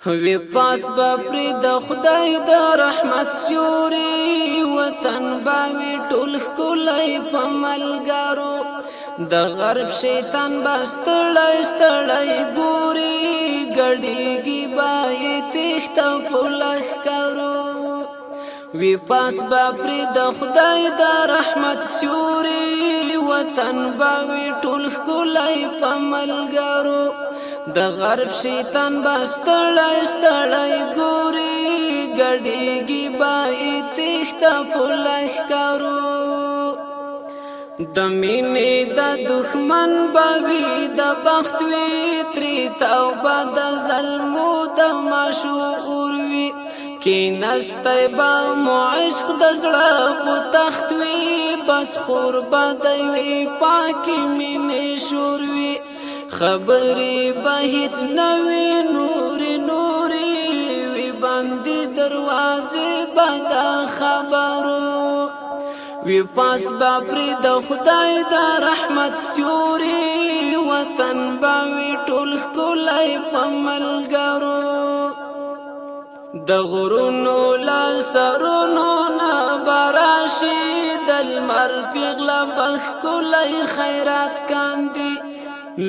وی پاس با پری د خدای د رحمت سیوري وطن باوی ټول ښکلی په ملګرو د غرب شیطان بستړی ستړی ګوري ګډیږي بای تیښته په لښکرو وی پاس با پری د خدای د رحمت سیوري وطن باوی ټول ښکلی په ملګرو د غرب شیطان بستړی ستړی ګوري ګډیږي بای تیښته په لښکرو د مینې د دښمن بوي د بخت وي ترې توبه د ظلمو د مشهور وي کینستی به مو عشق د زړه په تخت وي بس خور به دی وي پاکې مینې شور وي خبرې به هیڅ نه وي نورې نورې وي بندې دروازې به د خبرو وی پاس با پری د خدای د رحمت سیوري وطن باوی ټول ښکلی په ملګرو د غرونو له سرونو نه براشي د لمر پیغله به ښکلی خیرات کاندي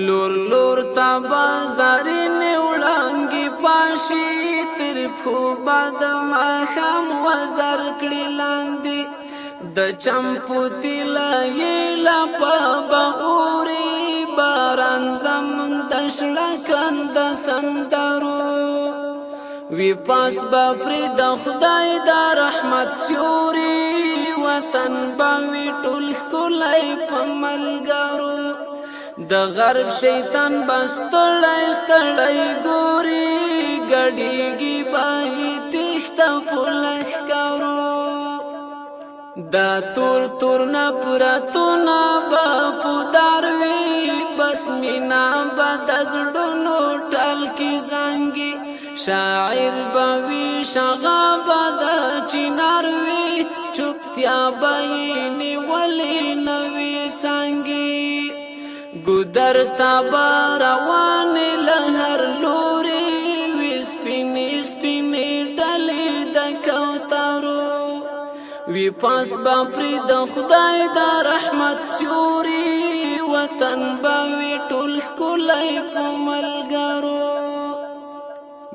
لور لور ته به زرینې وړانګې پاشي تر پښو به د ماښام وزر کړي لاندې د چمپو تیله یې لپه به اوري باران زمونږ د شړکنده سندرو وی پاس به پرې د خدای د رحمت سیوري وطن به وي ټول ښکلی په ملګرو د غرب شیطان به ستړی ستړی ګوري ګډیږي به یې تیښته په لښکرو دا تور تور نه پرتونه به پودار وي بس مینا به د زړونو ټلکې زنګي شاعر به وي شغه به د چینار وي چوپتیا به یې نیولې نه وي څانګې ګودر ته به روانې له هر لورې وي سپینې سپینې ډلې د کوترو وی پاس با پری د خدای د رحمت سیوري وطن باوی ټول ښکلی په ملګرو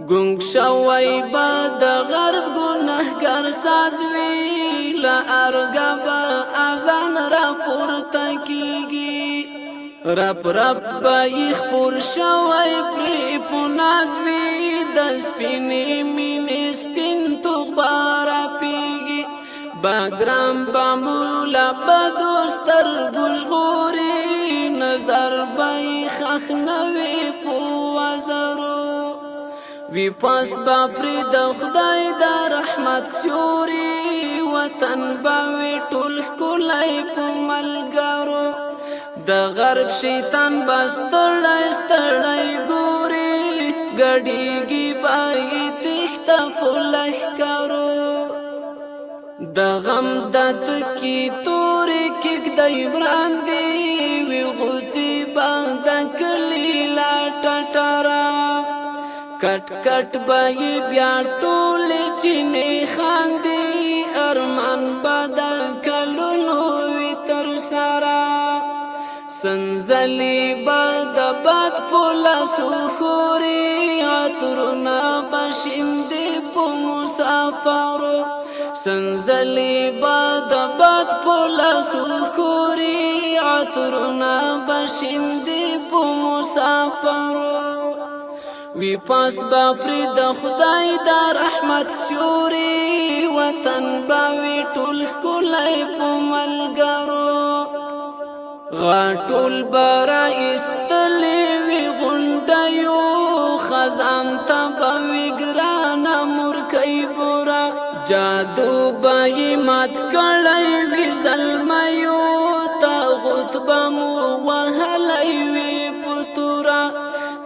ګونګ شوی به د غرب ګنهګر ساز وي له ارګه به اذان راپورته کیږي رپ رپ به یې خپور شوی پرې په ناز وي د سپینې مینې سپین توغبه راپیږي باګرام با مولا بدو سترګو ژغوري نظر به یې ښخ نه وي په وزرو وی پاس با پرې د خدای د رحمت سیوري وطن به وي ټول ښکلی په ملګرو د غرب شیطان به ستړی ستړی ګوري ګډیږي به یې تیښته په لښکرو د غم د تکي تورې کېږدی براندې وي غوڅې به د کلي لا ټټره کټ کټ به یې بیا ټولې چینې خاندي ارمان به د کلونو وي تر سره سنځلې به د باد په لاسو خوري عطرونه به شیندې په مسافرو سنځلې به د باد په لاسو خوري عطرونه به شیندې په مسافرو وی پاس با پرې د خدای د رحمت سیوري وطن به وي ټول ښکلی په ملګرو غاټول به رایستلې وي غونډیو خزان ته به وي ګرانه مورکۍ بوره جادو به یې مات کړی وي زلمیو تاغوت به مو وهلی وي په توره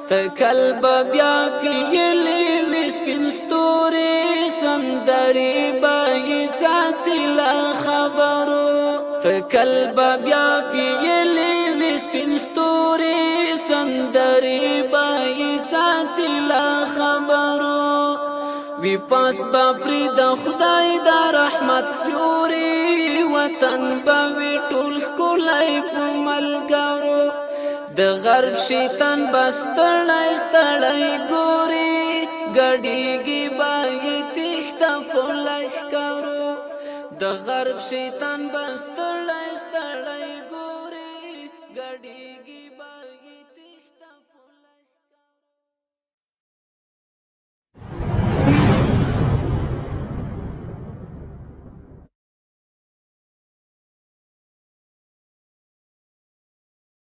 تکل به بیا پیلې وي سپین ستوري سندرې به یې څاڅي له خبرو تکل به بیا پیلې وي سپین ستوري سندرې به یې څاڅي له خبرو وی پاس باپری د خدای د رحمت سیوري وطن باوی ټول ښکلی په ملګرو د غرب شیطان بستړی ستړی ګوري ګډیږي باغی تیښته په لښکرو د غرب شیطان بستړی ستړی